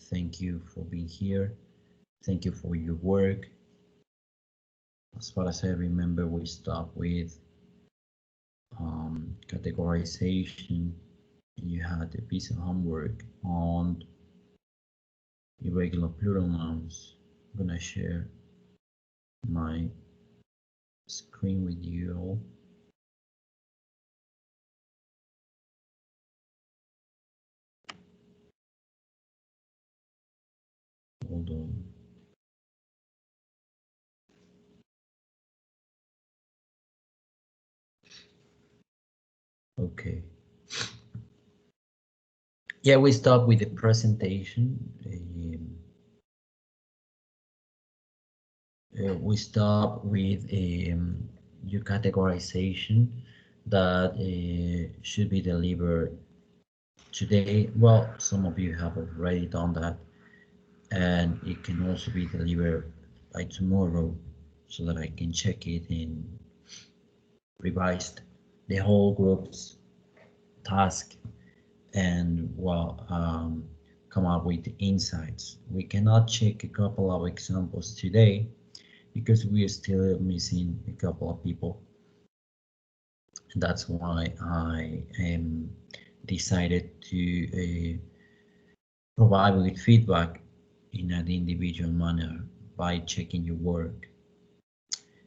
thank you for being here. Thank you for your work. As far as I remember, we start with categorization. You had a piece of homework on irregular plural nouns. I'm gonna share my screen with you all. Hold on. Okay. Yeah, we start with the presentation. We start with your categorization that should be delivered today. Well, some of you have already done that, and it can also be delivered by tomorrow so that I can check it and revise the whole group's task and come up with insights. We cannot check a couple of examples today because we are still missing a couple of people. That's why I decided to provide with feedback in an individual manner by checking your work.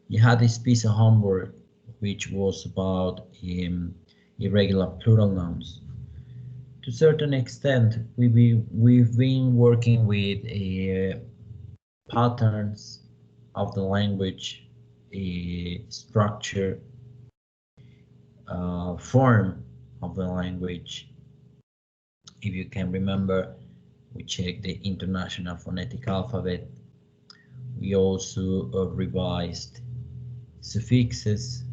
You had this piece of homework which was about irregular plural nouns. To a certain extent, we've been working with patterns of the language, structure, form of the language. If you can remember, we checked the International Phonetic Alphabet. We also revised suffixes,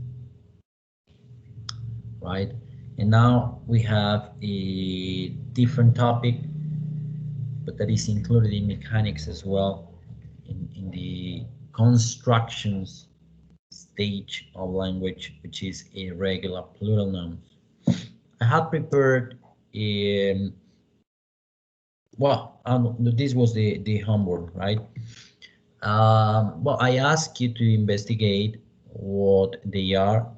right? And now we have a different topic, but that is included in mechanics as well, in the constructions stage of language, which is irregular plural nouns. I had prepared this was the homework, right? Well, I ask you to investigate what they are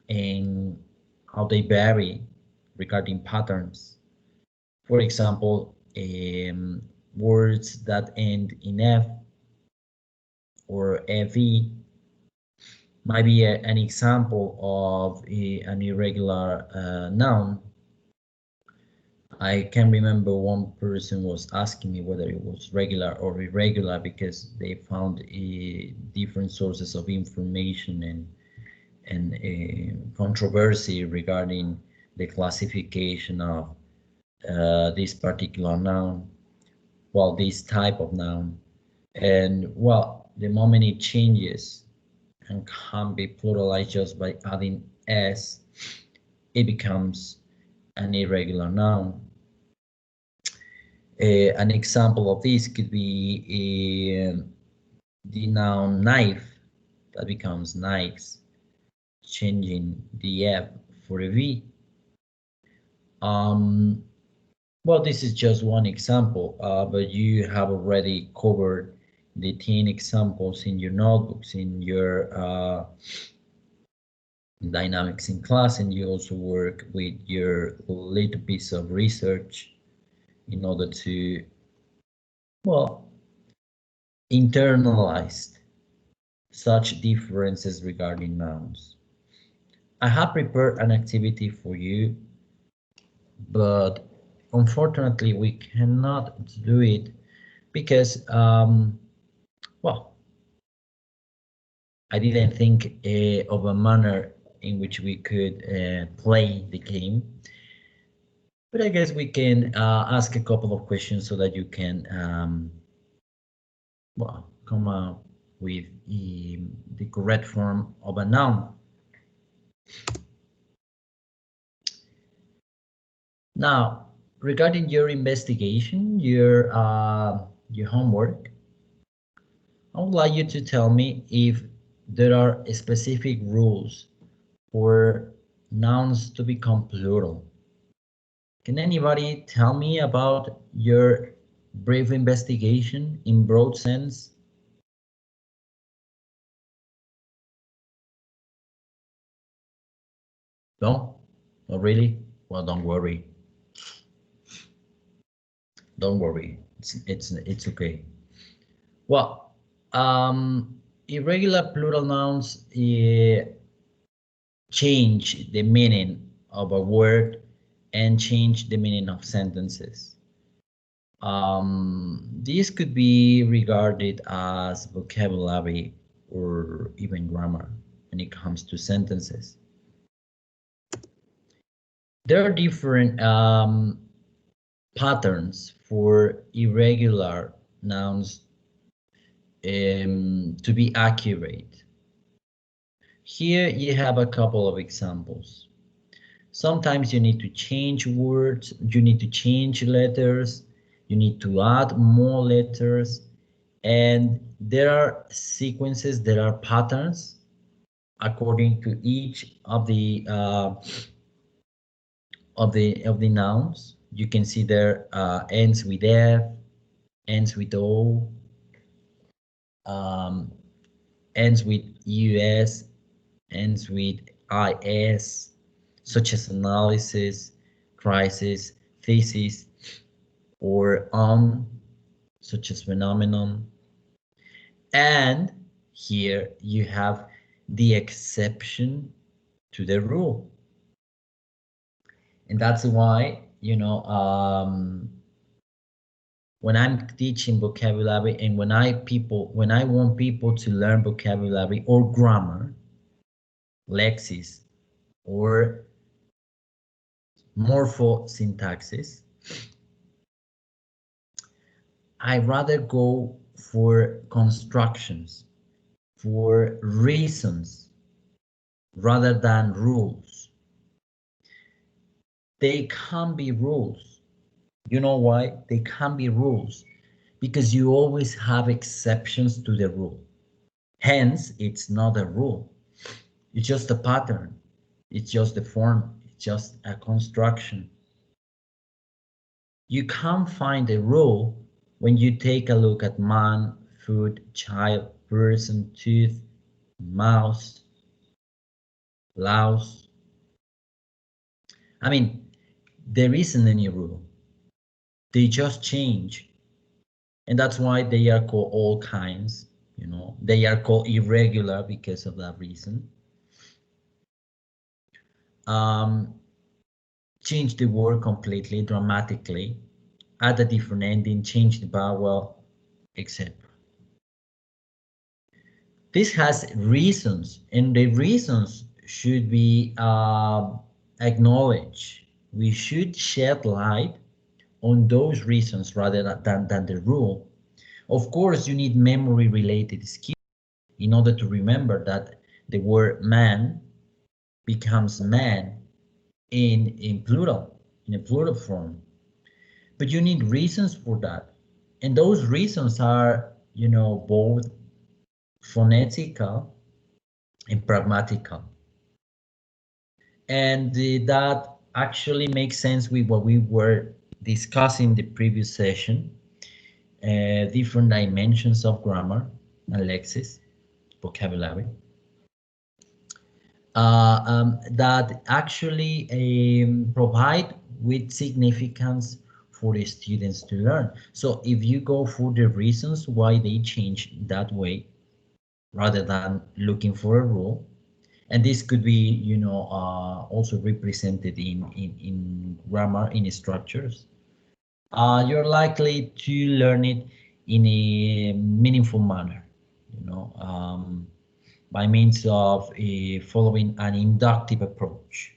and how they vary regarding patterns. For example, words that end in F or FE might be an example of an irregular noun. I can remember one person was asking me whether it was regular or irregular because they found different sources of information and controversy regarding the classification of this particular noun, well, this type of noun. And well, the moment it changes and can be pluralized just by adding s, it becomes an irregular noun. An example of this could be the noun knife that becomes knives, changing the F for a V. Well, this is just one example, but you have already covered the 10 examples in your notebooks, in your dynamics in class, and you also work with your little piece of research in order to, well, internalize such differences regarding nouns. I have prepared an activity for you, but unfortunately we cannot do it because, well, I didn't think of a manner in which we could play the game. But I guess we can ask a couple of questions so that you can, well, come up with the correct form of a noun. Now, regarding your investigation, your homework, I would like you to tell me if there are specific rules for nouns to become plural. Can anybody tell me about your Brief investigation in broad sense. No, not really. Well, don't worry. Don't worry. It's okay. Well, irregular plural nouns change the meaning of a word and change the meaning of sentences. This could be regarded as vocabulary or even grammar when it comes to sentences. There are different patterns for irregular nouns to be accurate. Here you have a couple of examples. Sometimes you need to change words, you need to change letters, you need to add more letters, and there are sequences, there are patterns according to each of the nouns. You can see there ends with F, ends with O, um, ends with US, ends with IS, such as analysis, crisis, thesis, or on, such as phenomenon. And here you have the exception to the rule. And that's why, when I'm teaching vocabulary and when I want people to learn vocabulary or grammar, lexis, or morphosyntaxis, I rather go for constructions, for reasons, rather than rules. They can be rules. You know why? They can be rules because you always have exceptions to the rule. Hence, it's not a rule. It's just a pattern. It's just a form. It's just a construction. You can't find a rule when you take a look at man, food, child, person, tooth, mouse, louse. I mean, there isn't any rule. They just change. And that's why they are called all kinds. They are called irregular because of that reason. Change the word completely, dramatically, add a different ending, change the vowel, etc. This has reasons, and the reasons should be acknowledged. We should shed light on those reasons rather than the rule. Of course, you need memory related skills in order to remember that the word man becomes man in plural, in a plural form. But you need reasons for that. And those reasons are, both phonetical and pragmatical. And that actually makes sense with what we were discussing the previous session, different dimensions of grammar and lexis, vocabulary, that actually provide with significance for the students to learn. So if you go for the reasons why they change that way, rather than looking for a rule, and this could be, also represented in grammar, in structures, you're likely to learn it in a meaningful manner, by means of following an inductive approach.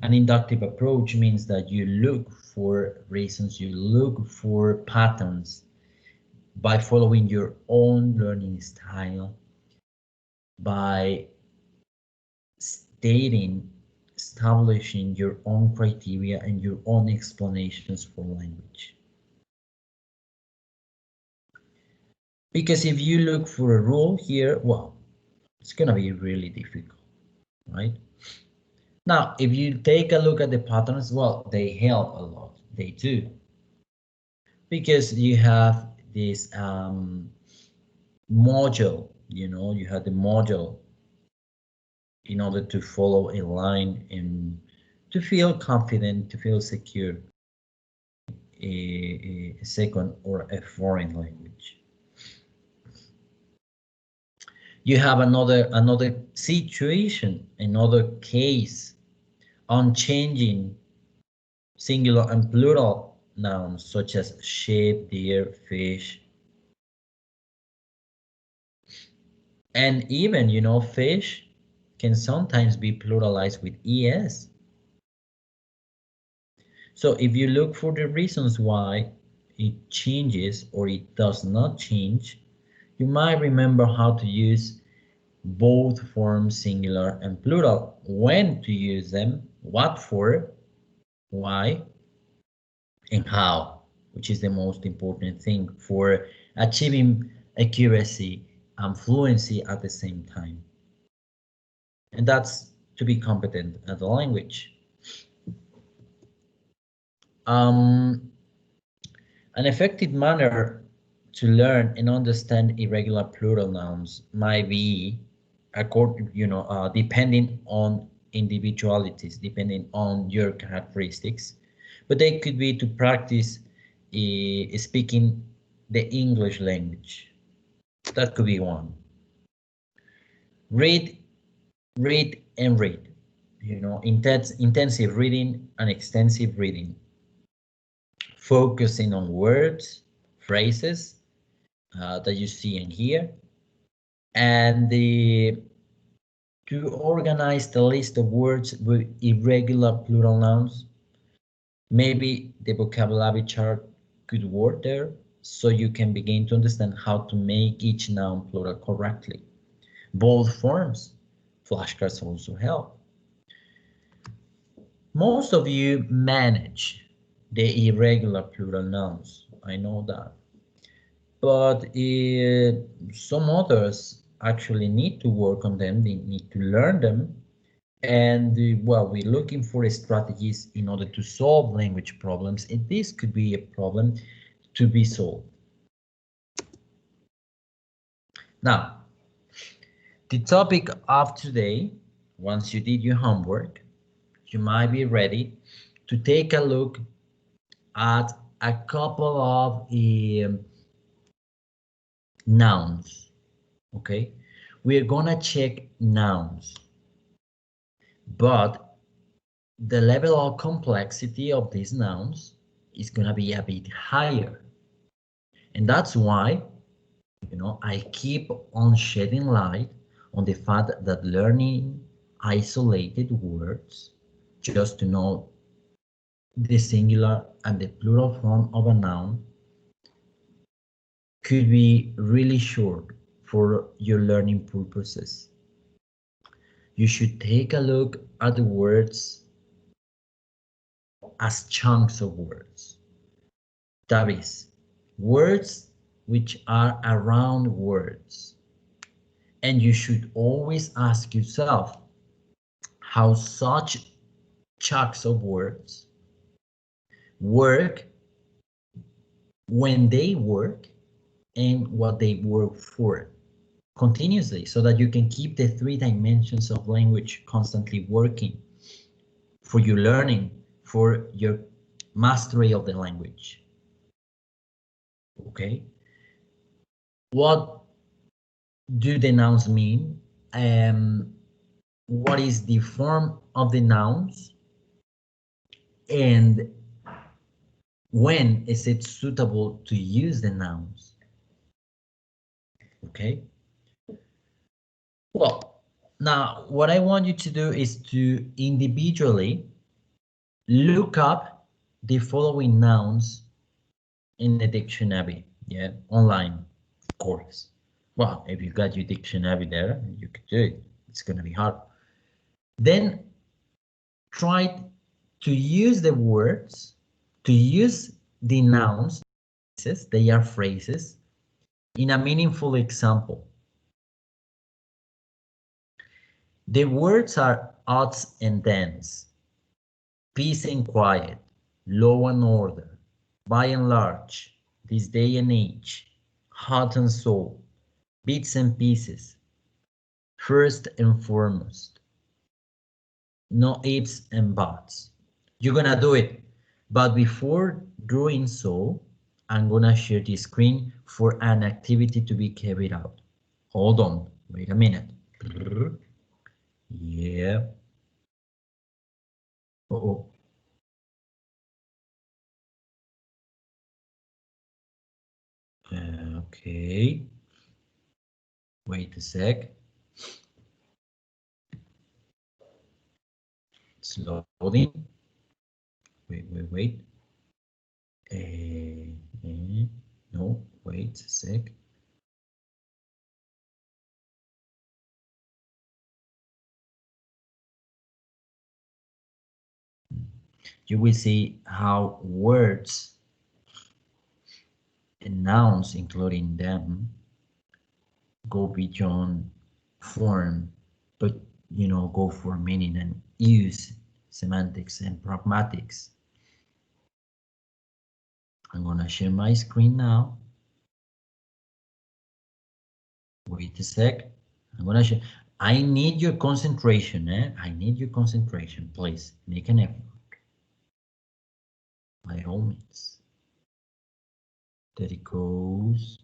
An inductive approach means that you look for reasons, you look for patterns by following your own learning style, by establishing your own criteria and your own explanations for language. Because if you look for a rule here, well, it's going to be really difficult, right? Now, if you take a look at the patterns, well, they help a lot. They do. because you have this module, you have the module in order to follow a line and to feel confident, to feel secure, a second or a foreign language. You have another situation, another case on changing singular and plural nouns such as sheep, deer, fish, and even, fish can sometimes be pluralized with es. So if you look for the reasons why it changes or it does not change, you might remember how to use both forms, singular and plural, when to use them, what for, why, and how, which is the most important thing for achieving accuracy and fluency at the same time. And that's to be competent at the language. An effective manner to learn and understand irregular plural nouns might be, depending on individualities, depending on your characteristics, but they could be to practice speaking the English language. That could be one. Read, read, and read. Intensive reading and extensive reading. Focusing on words, phrases that you see and hear, and to organize the list of words with irregular plural nouns. Maybe the vocabulary chart could work there, so you can begin to understand how to make each noun plural correctly. Both forms, flashcards also help. Most of you manage the irregular plural nouns, I know that. But some others actually need to work on them, they need to learn them. And well, we're looking for strategies in order to solve language problems, and this could be a problem to be solved. Now, the topic of today, once you did your homework, you might be ready to take a look at a couple of nouns. Okay, we're gonna check nouns, but the level of complexity of these nouns is gonna be a bit higher. And that's why, I keep on shedding light on the fact that learning isolated words just to know the singular and the plural form of a noun could be really short for your learning purposes. You should take a look at the words as chunks of words. That is, words which are around words. And you should always ask yourself how such chunks of words work when they work and what they work for continuously, so that you can keep the three dimensions of language constantly working for your learning, for your mastery of the language. Okay? What do the nouns mean? What is the form of the nouns? And when is it suitable to use the nouns? Okay? Well, now what I want you to do is to individually look up the following nouns in the dictionary, yeah, online, of course. Well, if you got your dictionary there, you could do it. It's gonna be hard. Then try to use the words, to use the nouns, they are phrases, in a meaningful example. The words are odds and ends, peace and quiet, law and order, by and large, this day and age, heart and soul, bits and pieces, first and foremost, no ifs and buts. You're gonna do it, but before doing so, I'm gonna share the screen for an activity to be carried out. Hold on, wait a minute. Yeah. Oh, okay. Wait a sec. It's loading. Wait. No, wait a sec. You will see how words and nouns, including them, go beyond form, but go for meaning and use semantics and pragmatics. I'm gonna share my screen now. Wait a sec. I'm gonna share. I need your concentration, I need your concentration. Please make an effort. By all means. There it goes.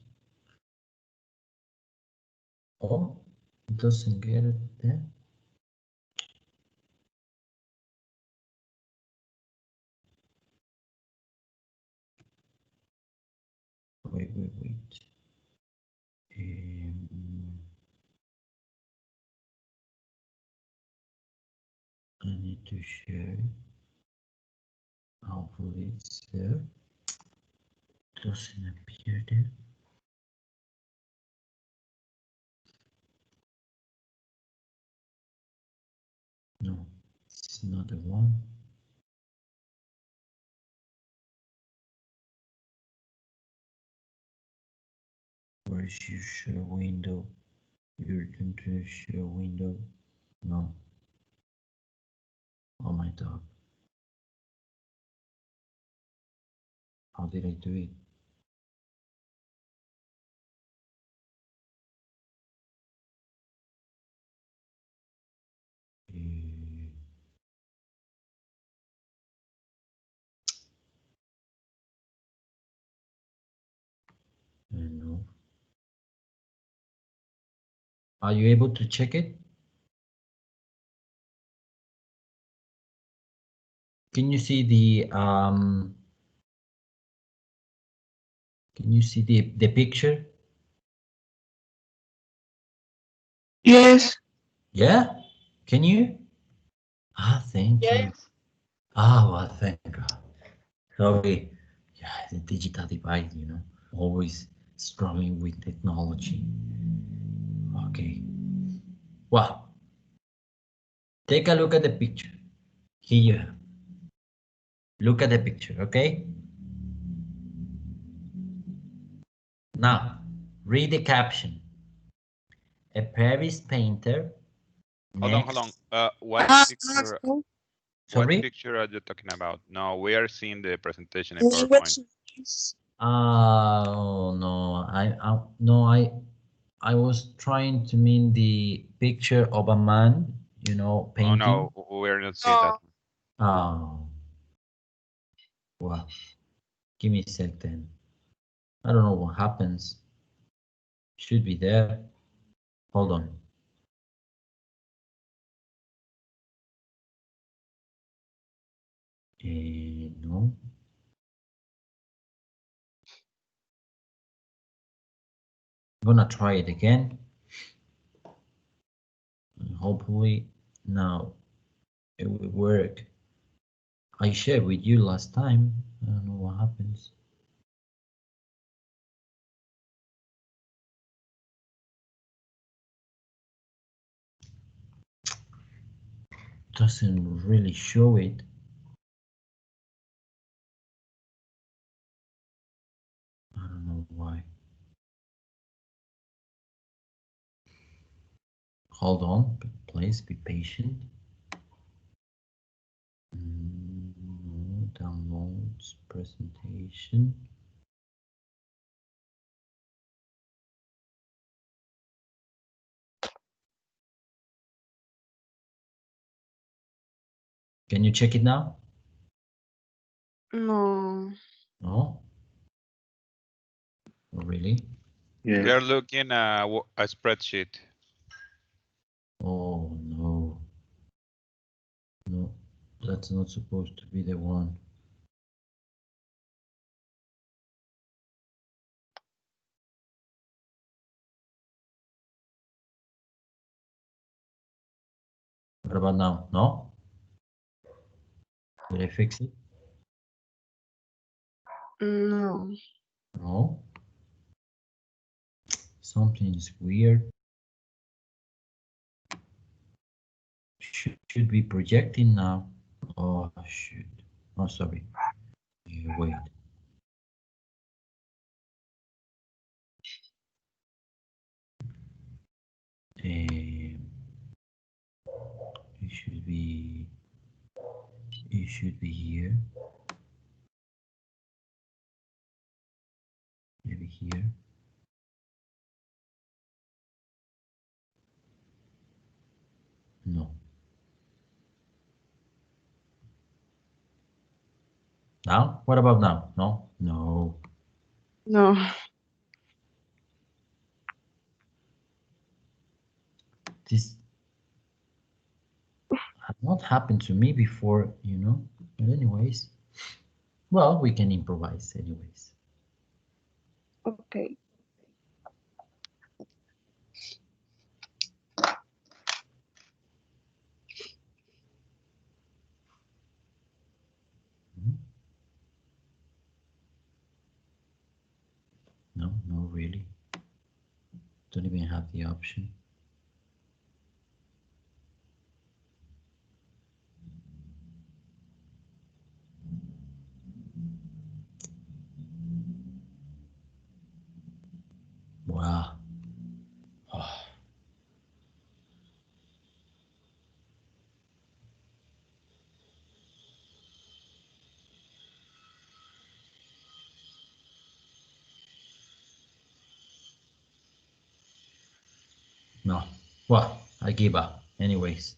Oh, it doesn't get it there. Wait. I need to share. Hopefully it's there. Doesn't appear there. No, it's not the one. Where's your share window? Your share window. No. Oh my god. How did I do it? No. Are you able to check it? Can you see the can you see the picture? Yes. Yeah? Can you? Ah, thank you. Yes. Ah, well, thank God. Sorry. Yeah, the digital divide, always struggling with technology. Okay. Well, take a look at the picture. Here you have. Look at the picture, okay? Now, read the caption. A Paris painter Hold on. next. Picture? Okay. What Sorry? picture are you talking about? No, we are seeing the presentation in PowerPoint. Language is Oh no, I was trying to mean the picture of a man, Oh painting. no, we're not seeing that. no. Oh, well, give me a sec then. I don't know what happens. Should be there. Hold on. No. I'm gonna try it again. And hopefully now it will work. I shared with you last time. I don't know what happens. Doesn't really show it. I don't know why. Hold on, please be patient. Downloads presentation. Can you check it now? No. No? Oh, really? We Yeah. are looking at a spreadsheet. Oh, no. No, that's not supposed to be the one. What about now? No? Did I fix it? No. No? Something's weird. Should be projecting now. Oh, shoot. Oh, sorry. Wait. It should be. It should be here. Maybe here. No. Now? What about now? No? No. No. This has not happened to me before, you know? But anyways. Well, we can improvise anyways. Okay. No, no, really. Don't even have the option. Wow. Oh. No. Well, I give up. Anyways,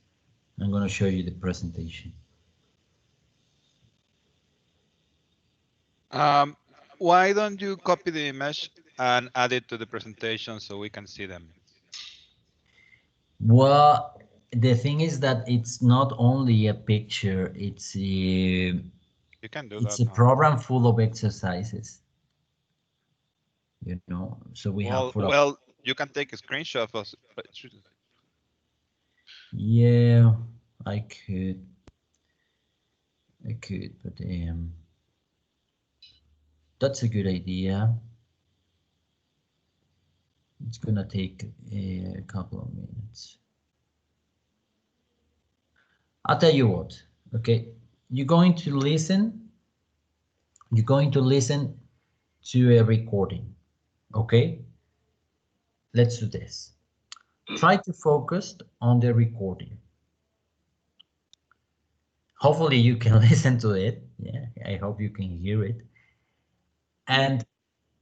I'm gonna show you the presentation. Why don't you copy the image and add it to the presentation so we can see them? Well, the thing is that it's not only a picture, You can do it's that a now. program full of exercises. You know, so we have Well, you can take a screenshot of. Yeah, I could, but that's a good idea. It's gonna take a couple of minutes. I'll tell you what, okay? You're going to listen to a recording, okay? Let's do this. Try to focus on the recording. Hopefully you can listen to it. Yeah, I hope you can hear it. And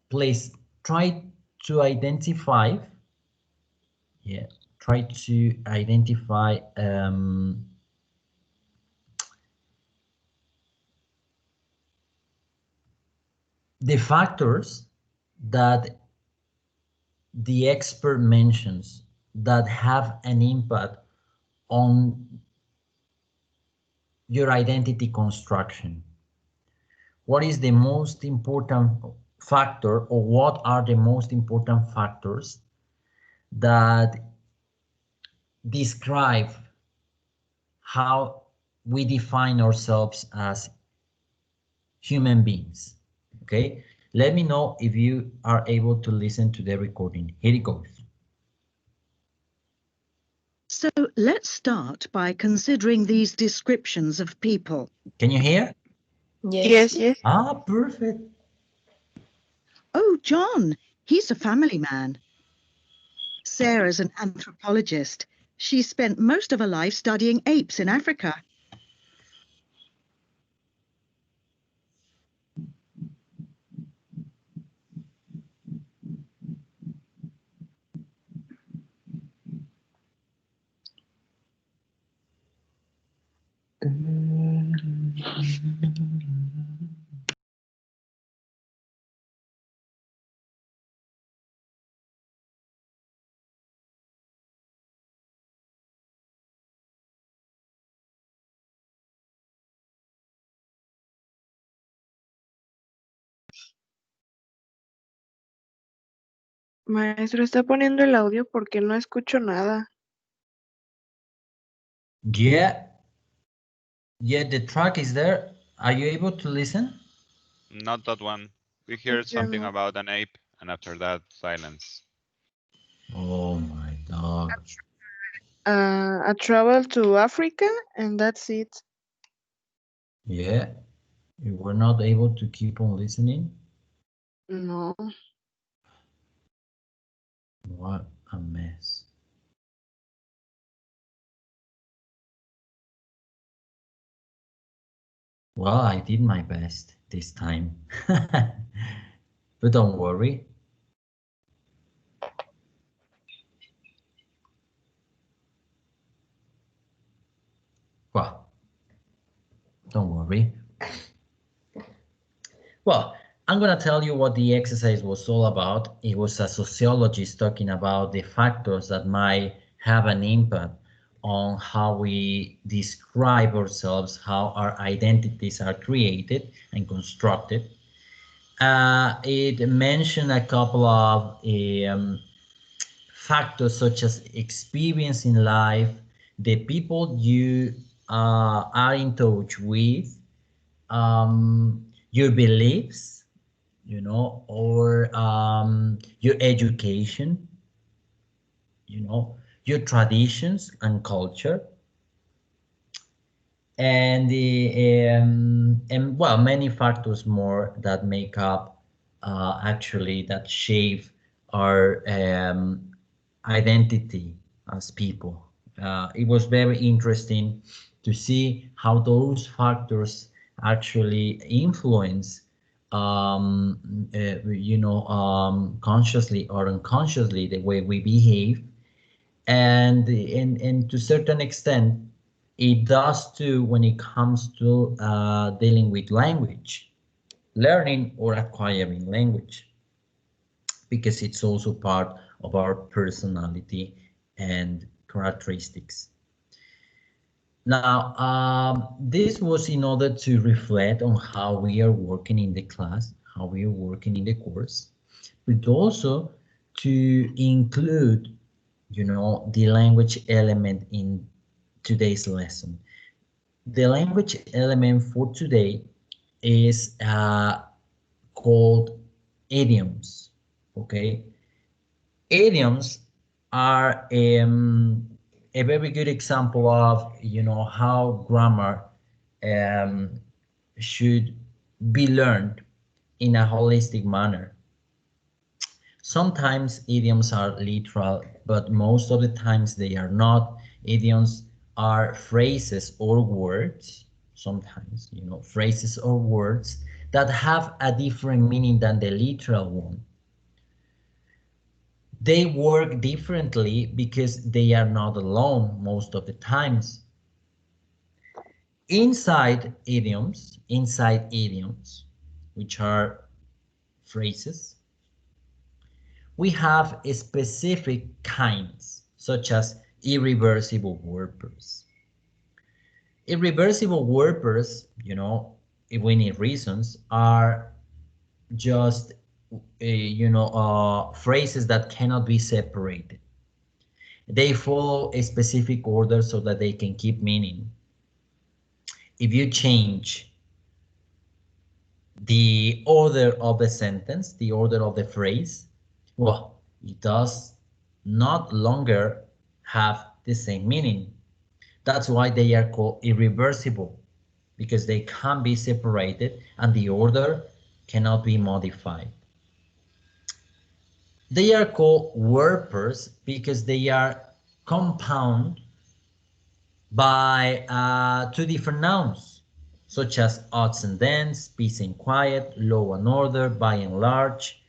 please try to identify, yeah, try to identify the factors that the expert mentions that have an impact on your identity construction. What is the most important factor, or what are the most important factors that describe how we define ourselves as human beings? Okay, let me know if you are able to listen to the recording. Here it goes. So let's start by considering these descriptions of people. Can you hear? Yes. Yes. Ah, perfect. Oh, John, he's a family man. Sarah's an anthropologist. She spent most of her life studying apes in Africa. Maestro, está poniendo el audio porque no escucho nada. Yeah, yeah, the track is there. Are you able to listen? Not that one. We heard Yo something no. about an ape, and after that, silence. Oh my dog. I traveled to Africa and that's it. Yeah, you were not able to keep on listening. No. What a mess. Well, I did my best this time. But don't worry. Well, don't worry. Well, I'm gonna tell you what the exercise was all about. It was a sociologist talking about the factors that might have an impact on how we describe ourselves, how our identities are created and constructed. It mentioned a couple of factors such as experience in life, the people you are in touch with, your beliefs, or your education, your traditions and culture, and and well, many factors more that make up actually that shape our identity as people. It was very interesting to see how those factors actually influence, consciously or unconsciously the way we behave, and to a certain extent it does too when it comes to dealing with language, learning or acquiring language, because it's also part of our personality and characteristics. Now, this was in order to reflect on how we are working in the class, how we are working in the course, but also to include, the language element in today's lesson. The language element for today is called idioms. Okay, idioms are a very good example of how grammar um, should be learned in a holistic manner. Sometimes idioms are literal, but most of the times they are not. Idioms are phrases or words, sometimes, phrases or words that have a different meaning than the literal one. They work differently because they are not alone most of the times. Inside idioms, which are phrases, we have specific kinds, such as irreversible word pairs. Irreversible word pairs, if we need reasons, are just phrases that cannot be separated. They follow a specific order so that they can keep meaning. If you change the order of the sentence, the order of the phrase, well, it does not longer have the same meaning. That's why they are called irreversible, because they can be separated and the order cannot be modified. They are called word pairs because they are compound by two different nouns, such as odds and ends, peace and quiet, law and order, by and large,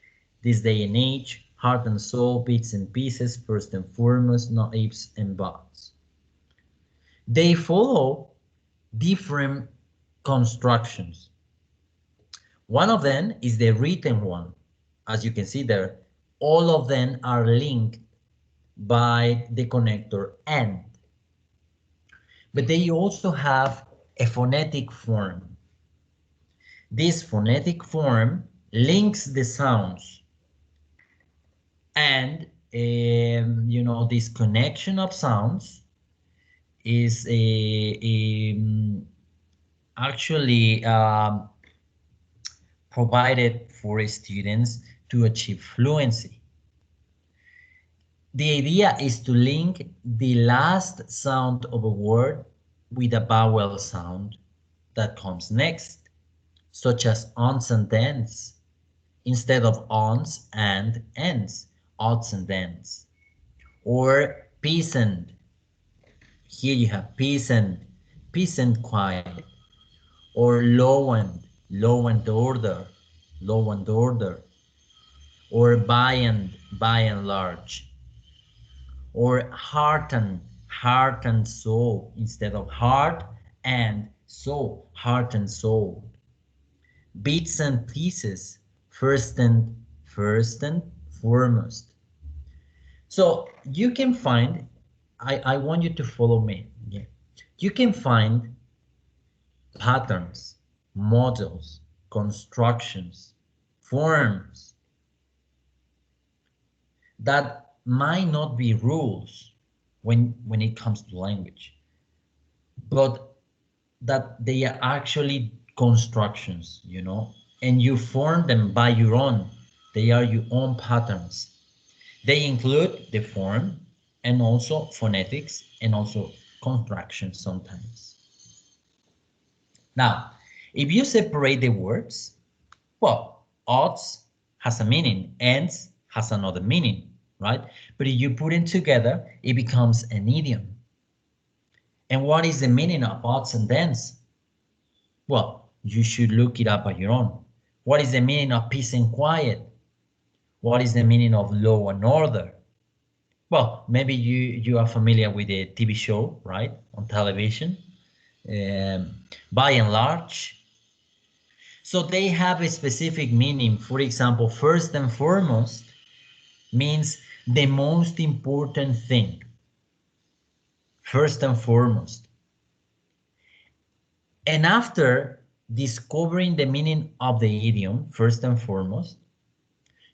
this day and age, heart and soul, bits and pieces, first and foremost, no ifs and buts. They follow different constructions. One of them is the written one. As you can see there, all of them are linked by the connector and. But they also have a phonetic form. This phonetic form links the sounds, and you know, this connection of sounds is actually provided for students to achieve fluency. The idea is to link the last sound of a word with a vowel sound that comes next, such as ons and ends, instead of ons and ends, odds and ends. Or peasant. Here you have peasant, peasant quiet. Or low and order, low and order. Or by and large. Or heart and soul, instead of heart and soul, heart and soul. Bits and pieces, first and foremost. So you can find, I want you to follow me. Yeah. You can find patterns, models, constructions, forms that might not be rules when it comes to language, but that they are actually constructions, you know, and you form them by your own. They are your own patterns. They include the form and also phonetics and also contractions sometimes. Now, if you separate the words, well, odds has a meaning, ends has another meaning, right? But if you put them together, it becomes an idiom. And what is the meaning of odds and ends? Well, you should look it up on your own. What is the meaning of peace and quiet? What is the meaning of law and order? Well, maybe you are familiar with the TV show, right, on television, by and large. So they have a specific meaning. For example, first and foremost means the most important thing. First and foremost. And after discovering the meaning of the idiom, first and foremost,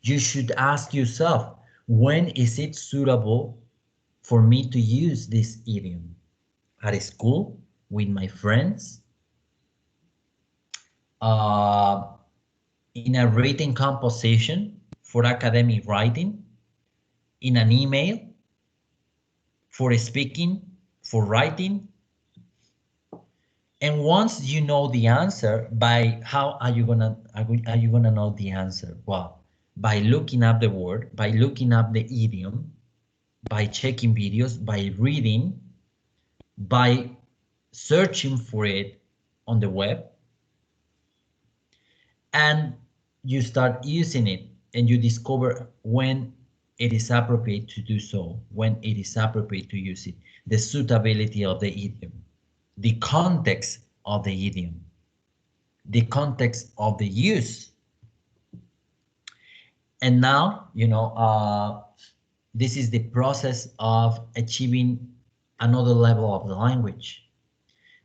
you should ask yourself, when is it suitable for me to use this idiom? At school, with my friends, in a written composition for academic writing, in an email, for speaking, for writing. And once you know the answer, by how are you gonna know the answer? Well, by looking up the word, by looking up the idiom, by checking videos, by reading, by searching for it on the web, and you start using it and you discover when it is appropriate to do so, when it is appropriate to use it, the suitability of the idiom, the context of the idiom, the context of the use. And now, you know, this is the process of achieving another level of the language,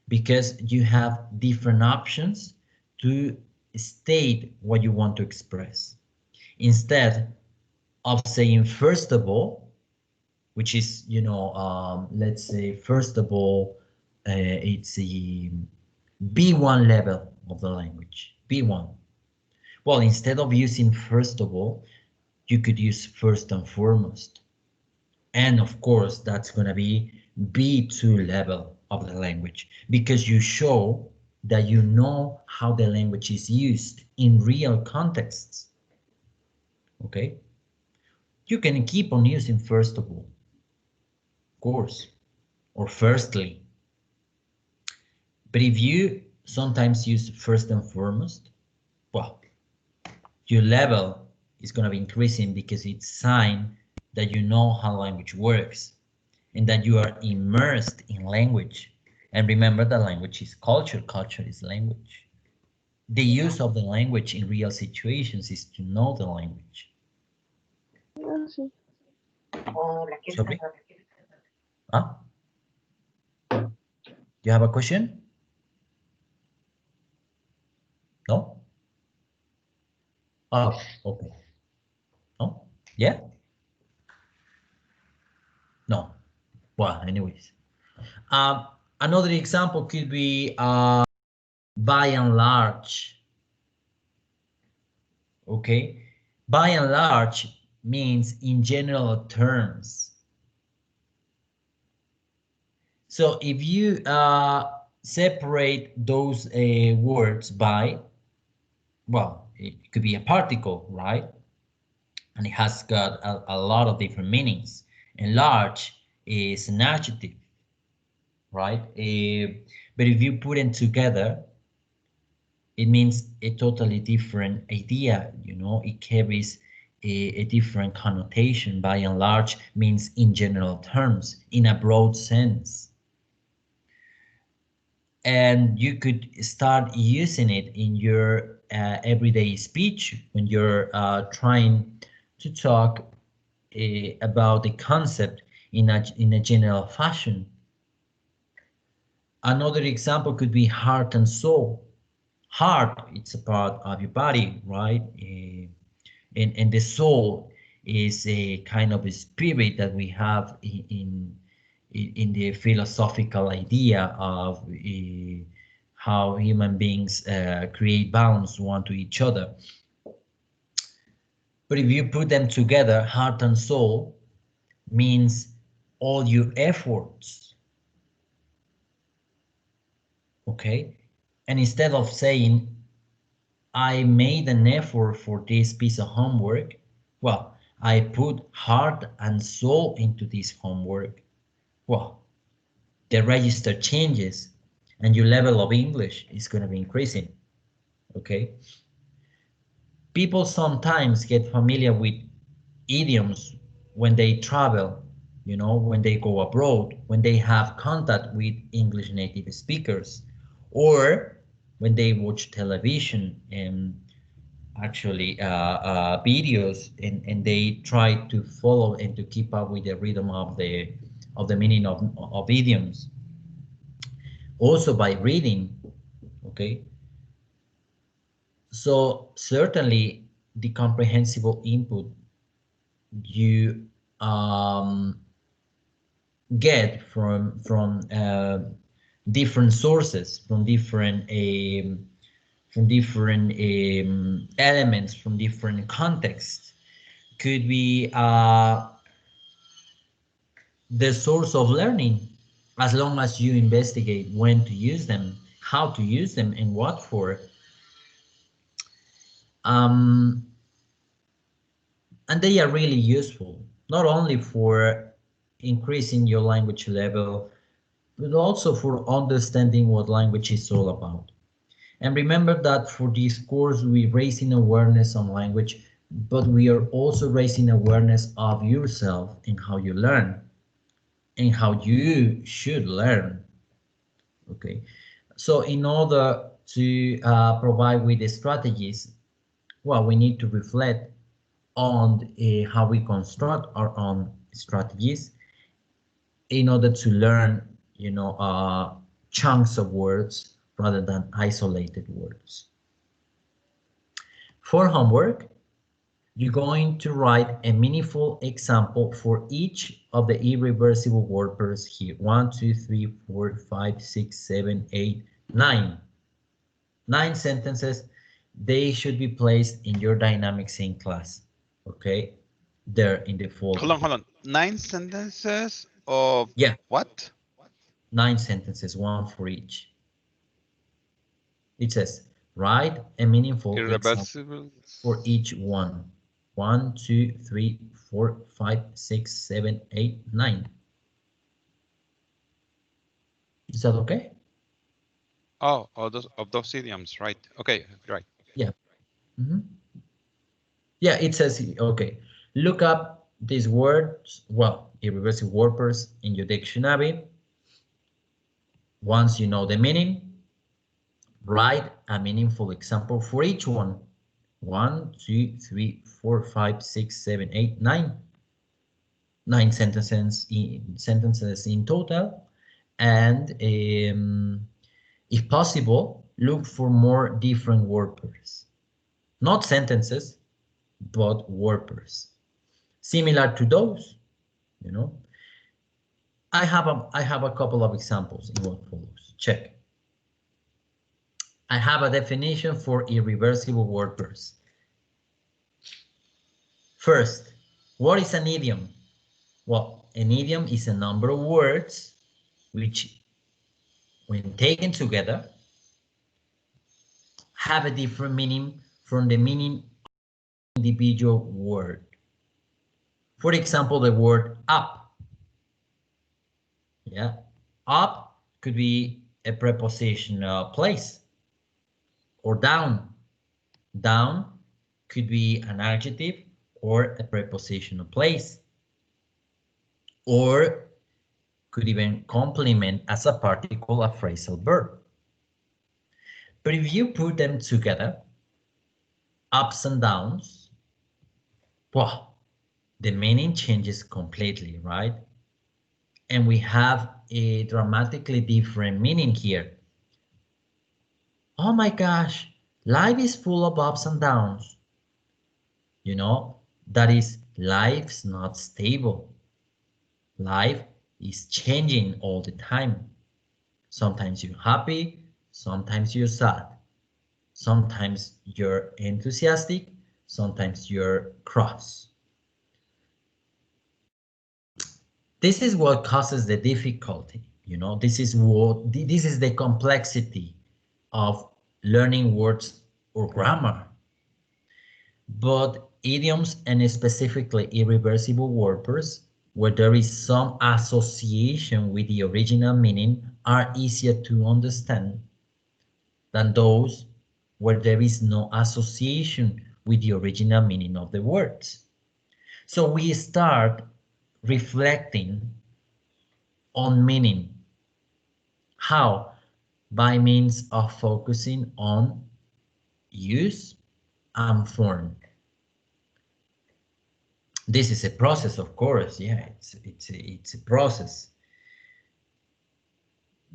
because you have different options to state what you want to express. Instead of saying first of all, which is, you know, let's say first of all, it's the B1 level of the language, B1. Well, instead of using first of all, you could use first and foremost. And of course, that's going to be B2 level of the language, because you show that you know how the language is used in real contexts. Okay? You can keep on using first of all, of course, or firstly. But if you sometimes use first and foremost, well, your level is going to be increasing, because it's a sign that you know how language works and that you are immersed in language And remember that language is culture. Culture is language. The use of the language in real situations is to know the language. Ah, sí. Sorry? Huh? You have a question? No? Oh, okay. No? Yeah? No. Well, anyways. Another example could be by and large. Okay? By and large means in general terms. So if you separate those words by, well, it could be a particle, right? And it has got a lot of different meanings. And large is an adjective, right? But if you put them together, it means a totally different idea. You know, it carries a different connotation. By and large means in general terms, in a broad sense. And you could start using it in your everyday speech when you're trying to talk about the concept in a general fashion. Another example could be heart and soul. Heart, it's a part of your body, right? And the soul is a kind of a spirit that we have in the philosophical idea of how human beings create bonds one to each other. But if you put them together, heart and soul means all your efforts, okay? And instead of saying, I made an effort for this piece of homework, well, I put heart and soul into this homework. Well, the register changes and your level of English is going to be increasing, okay? People sometimes get familiar with idioms when they travel, you know, when they go abroad, when they have contact with English native speakers, or when they watch television and actually videos and they try to follow and to keep up with the rhythm of the meaning of idioms. Also by reading, okay? So certainly the comprehensible input you get from different sources, from different elements, from different contexts, could be the source of learning, as long as you investigate when to use them, how to use them, and what for. Um, and they are really useful, not only for increasing your language level, but also for understanding what language is all about. And remember that for this course, we're raising awareness on language, but we are also raising awareness of yourself and how you learn and how you should learn. Okay, so in order to provide with the strategies, well, we need to reflect on how we construct our own strategies in order to learn, you know, chunks of words rather than isolated words. For homework, you're going to write a meaningful example for each of the irreversible word pairs here. 1, 2, 3, 4, 5, 6, 7, 8, 9. 9 sentences. They should be placed in your dynamic sync class. Okay, there in the folder. Hold on. 9 sentences of Yeah, what? 9 sentences, one for each. It says, write a meaningful example Irreversible. for each one. 1, 2, 3, 4, 5, 6, 7, 8, 9. Is that okay? Oh, of those idioms, right? Okay, right. Yeah. Yeah, it says, okay, look up these words, well, irreversible word pairs in your dictionary. Once you know the meaning, write a meaningful example for each one. 1, 2, 3, 4, 5, 6, 7, 8, 9. 9 sentences in total. And if possible, look for more different word pairs. Not sentences, but word pairs. Similar to those, you know. I have a couple of examples in what follows. Check. I have a definition for irreversible word pairs. First, what is an idiom? Well, an idiom is a number of words which, when taken together, have a different meaning from the meaning of the individual word. For example, the word up. Yeah, up could be a preposition place. Or down. Down could be an adjective or a prepositional place. Or could even complement as a particle a phrasal verb. But if you put them together, ups and downs, well, the meaning changes completely, right? And we have a dramatically different meaning here. Oh my gosh, life is full of ups and downs. You know, that is, life's not stable. Life is changing all the time. Sometimes you're happy, sometimes you're sad. Sometimes you're enthusiastic, sometimes you're cross. This is what causes the difficulty, you know, this is the complexity of learning words or grammar. But idioms, and specifically irreversible word pairs, where there is some association with the original meaning, are easier to understand than those where there is no association with the original meaning of the words. So we start reflecting on meaning. How? By means of focusing on use and form. This is a process, of course. Yeah, it's a process.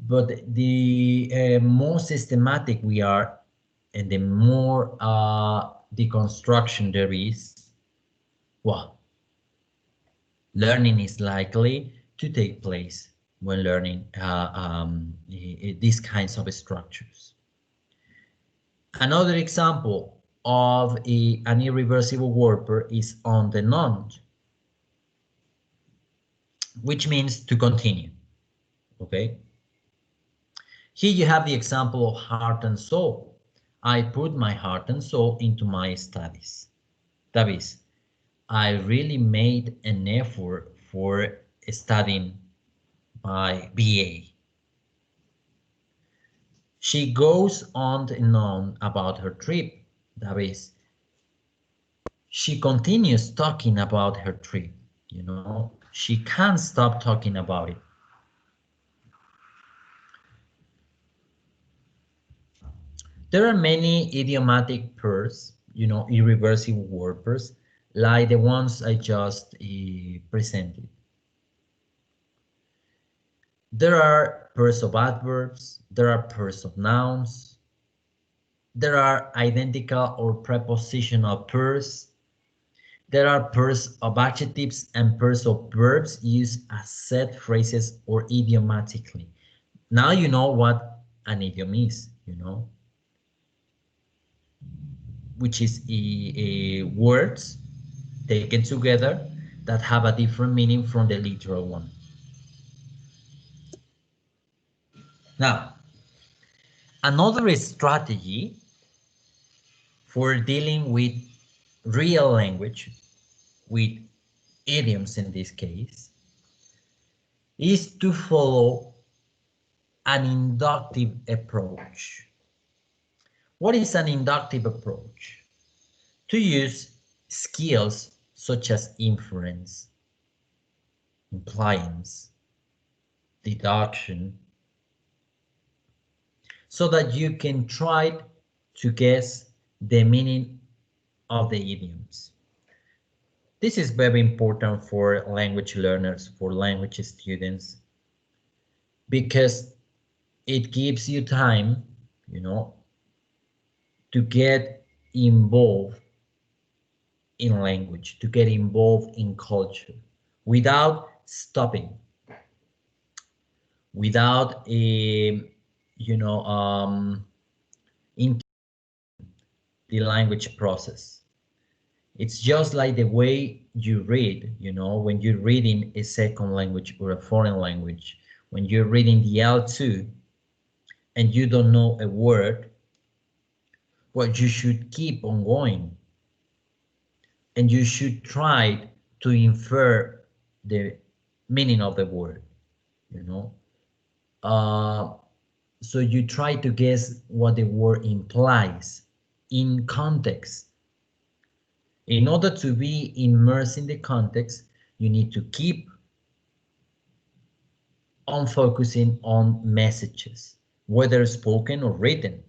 But the more systematic we are, and the more deconstruction there is, well, learning is likely to take place when learning these kinds of structures. Another example of an irreversible word pair is on the noun, which means to continue. Okay. Here you have the example of heart and soul. I put my heart and soul into my studies. That is, I really made an effort for studying my BA. She goes on and on about her trip. That is, she continues talking about her trip. You know, she can't stop talking about it. There are many idiomatic pairs, you know, irreversible word pairs, like the ones I just presented. There are pairs of adverbs, there are pairs of nouns, there are identical or prepositional pairs, there are pairs of adjectives and pairs of verbs used as set phrases or idiomatically. Now you know what an idiom is, you know, which is words taken together that have a different meaning from the literal one. Now, another strategy for dealing with real language, with idioms in this case, is to follow an inductive approach. What is an inductive approach? To use skills such as inference, impliance, deduction, so that you can try to guess the meaning of the idioms. This is very important for language learners, for language students, because it gives you time, you know, to get involved in language, to get involved in culture without stopping, without a, you know, in the language process. It's just like the way you read, you know, when you're reading a second language or a foreign language, when you're reading the L2 and you don't know a word, well, you should keep on going and you should try to infer the meaning of the word, you know. So you try to guess what the word implies in context. In order to be immersed in the context, you need to keep on focusing on messages, whether spoken or written.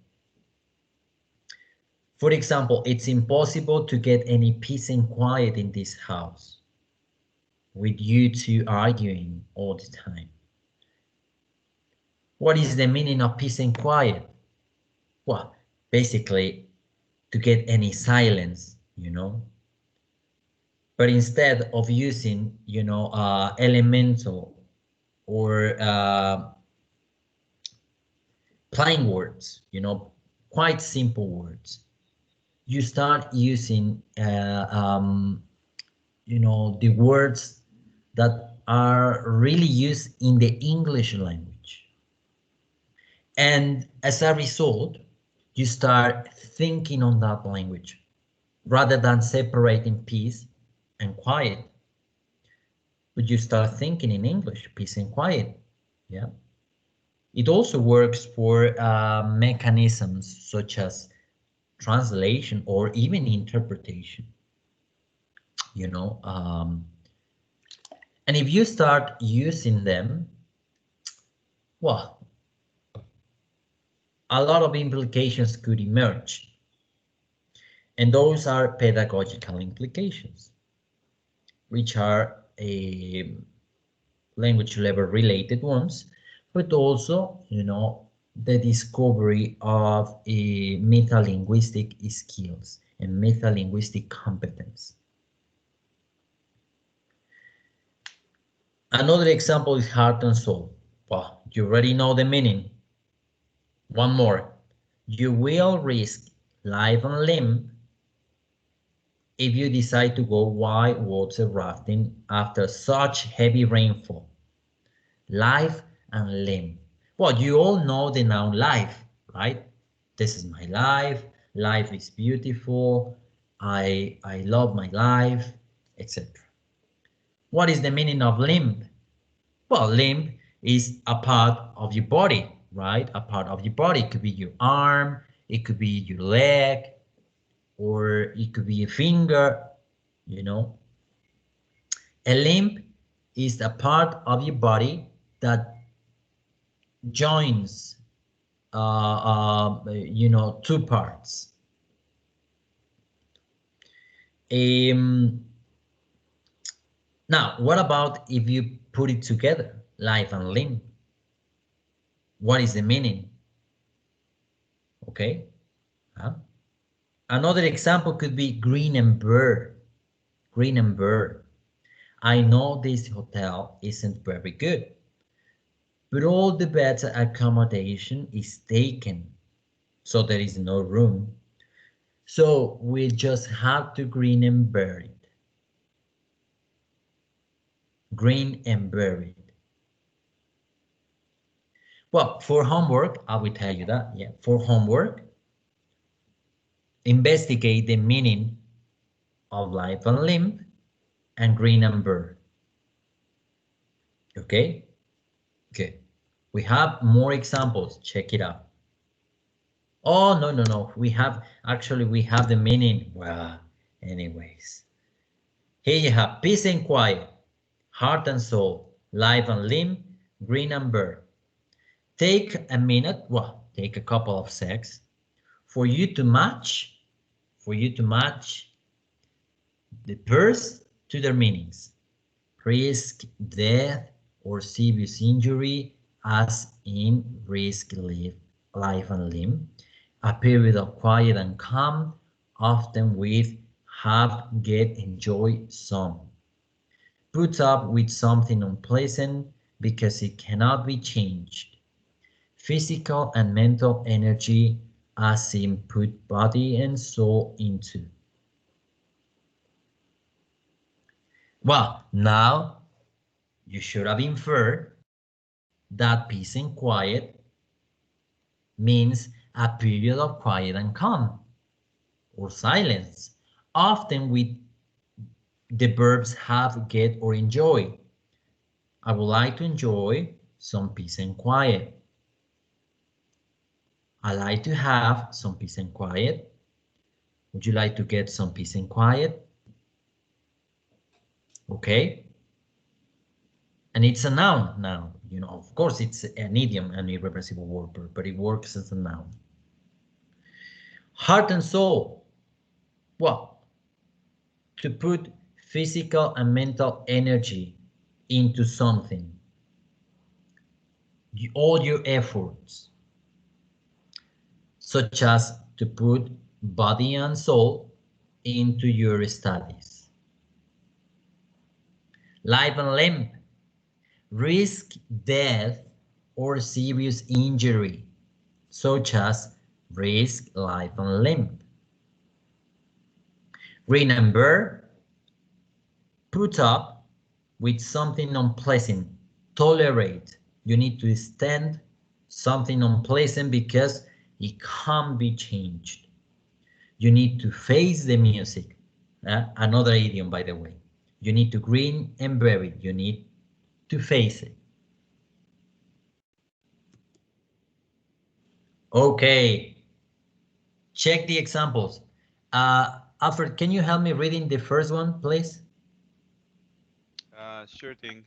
For example, it's impossible to get any peace and quiet in this house with you two arguing all the time. What is the meaning of peace and quiet? Well, basically, to get any silence, you know. But instead of using, you know, elemental or plain words, you know, quite simple words, you start using, you know, the words that are really used in the English language. And as a result, you start thinking on that language rather than separating peace and quiet. But you start thinking in English, peace and quiet. Yeah. It also works for mechanisms such as translation or even interpretation. You know, and if you start using them, well, a lot of implications could emerge. And those are pedagogical implications, which are a language level related ones, but also, you know, the discovery of a metalinguistic skills and metalinguistic competence. Another example is heart and soul. Well, you already know the meaning. One more. You will risk life and limb if you decide to go white water rafting after such heavy rainfall. Life and limb. Well, you all know the noun life, right? This is my life. Life is beautiful. I love my life, etc. What is the meaning of limb? Well, limb is a part of your body, right? A part of your body. It could be your arm, it could be your leg, or it could be a finger, you know. A limb is a part of your body that joins, you know, two parts. Now, what about if you put it together, life and limb? What is the meaning? Okay. Another example could be green and bird. Green and bird. I know this hotel isn't very good, but all the better accommodation is taken, so there is no room. So we just have to green and bury it. Green and buried. Well, for homework, I will tell you that. Yeah, for homework, investigate the meaning of life and limb and green and bird. Okay? Okay. We have more examples. Check it out. Oh, no, no, no. We have the meaning. Well, anyways. Here you have peace and quiet, heart and soul, life and limb, green and bird. Take a minute. Well, take a couple of secs for you to match the pairs to their meanings. Risk death or serious injury, as in risk life and limb. A period of quiet and calm, often with have, get, enjoy, some. Put up with something unpleasant because it cannot be changed. Physical and mental energy, as in put body and soul into. Well, now you should have inferred that peace and quiet means a period of quiet and calm or silence, often with the verbs have, get, or enjoy. I would like to enjoy some peace and quiet. I like to have some peace and quiet. Would you like to get some peace and quiet? Okay. And it's a noun now. You know, of course, it's an idiom, an irreversible word, but it works as a noun. Heart and soul. Well, to put physical and mental energy into something. All your efforts, such as to put body and soul into your studies. Life and limb, risk death or serious injury, such as risk life and limb. Remember, put up with something unpleasant, tolerate. You need to stand something unpleasant because it can't be changed. You need to face the music. Another idiom, by the way. You need to grin and bear it. You need to face it. Okay. Check the examples. Alfred, can you help me reading the first one, please? Sure thing.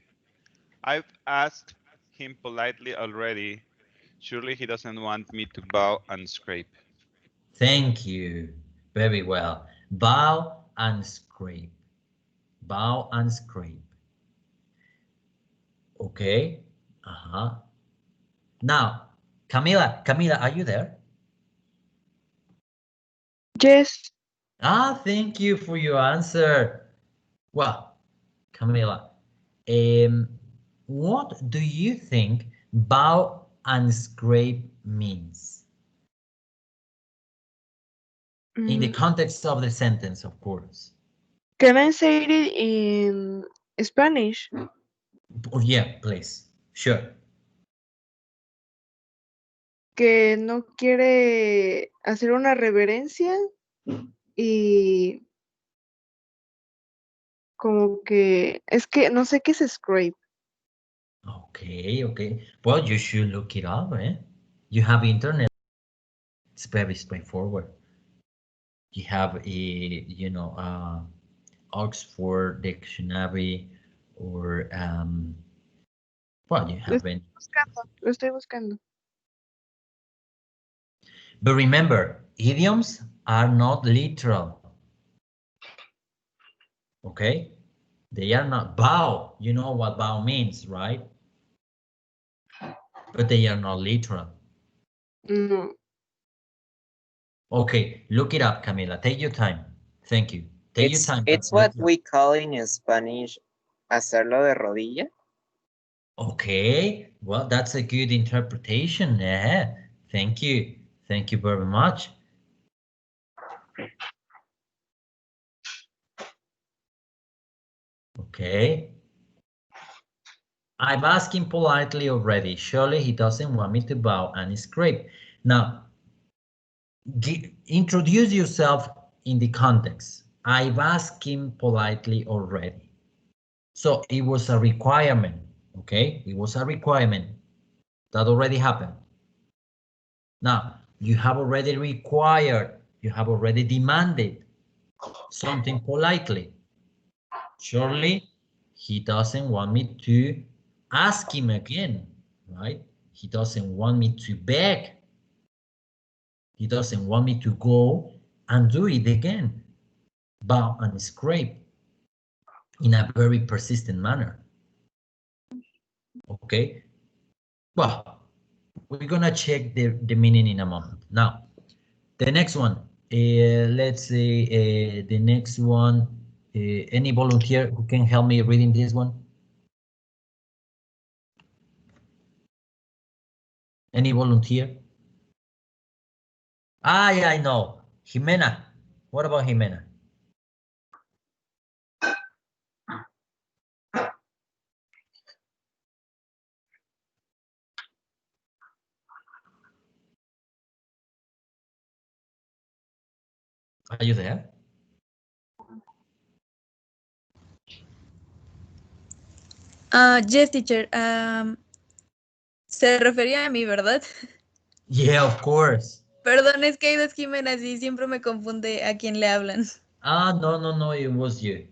I've asked him politely already. Surely he doesn't want me to bow and scrape. Thank you. Very well. Bow and scrape. Bow and scrape. Okay. Now, Camila, are you there? Yes. Thank you for your answer. Well, Camila, what do you think bow and scrape means? In the context of the sentence, of course. Can I say it in Spanish? Oh, yeah, please. Sure. Que no quiere hacer una reverencia y como que es que no sé qué es scrape. Okay, okay. Well, you should look it up, eh? You have internet. It's very straightforward. You have a, you know, Oxford Dictionary or, well, you have been. Lo estoy buscando. But remember, idioms are not literal. Okay? They are not bow. You know what bow means, right? But they are not literal. No. Okay, look it up, Camila. Take your time. Thank you. Take your time. It's what we call in Spanish hacerlo de rodilla. Okay, well, that's a good interpretation. Yeah, thank you. Thank you very much. Okay. I've asked him politely already. Surely he doesn't want me to bow and scrape. Now, introduce yourself in the context. I've asked him politely already. So it was a requirement, okay? It was a requirement that already happened. Now, you have already required, you have already demanded something politely. Surely he doesn't want me to ask him again, right? He doesn't want me to beg. He doesn't want me to go and do it again. Bow and scrape in a very persistent manner. Okay. Well, we're gonna check the meaning in a moment. Now, the next one. Let's say the next one. Any volunteer who can help me reading this one? Any volunteer? Ah, yeah, I know. Jimena. What about Jimena? Are you there? Yes, teacher. Se refería a mí, ¿verdad? Yeah, of course. Perdón, es que hay dos Jimenas y siempre me confunde a quién le hablan. Ah, no, it was you.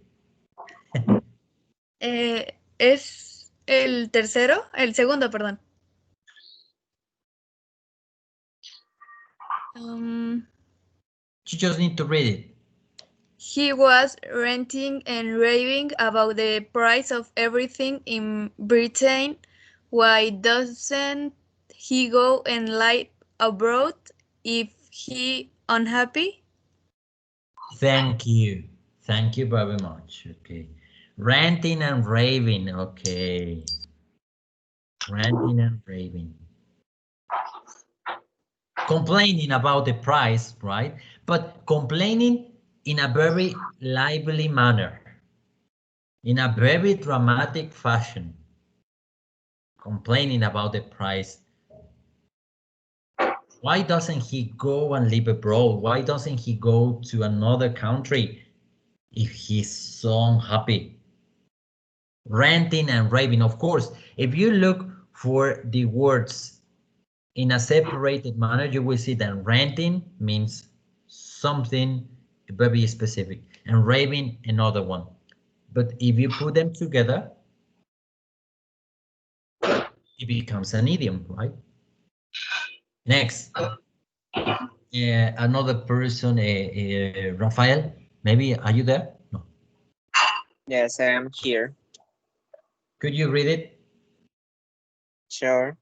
Es el tercero, el segundo, perdón. You just need to read it. He was ranting and raving about the price of everything in Britain. Why doesn't he go and live abroad if he unhappy? Thank you. Thank you very much. Okay. Ranting and raving. Okay. Ranting and raving. Complaining about the price, right? But complaining in a very lively manner. In a very dramatic fashion. Complaining about the price. Why doesn't he go and live abroad? Why doesn't he go to another country if he's so unhappy? Ranting and raving, of course. If you look for the words in a separated manner, you will see that ranting means something very specific and raving another one. But if you put them together, it becomes an idiom, right? Next, another person, Rafael, maybe are you there? No. Yes, I am here. Could you read it? Sure.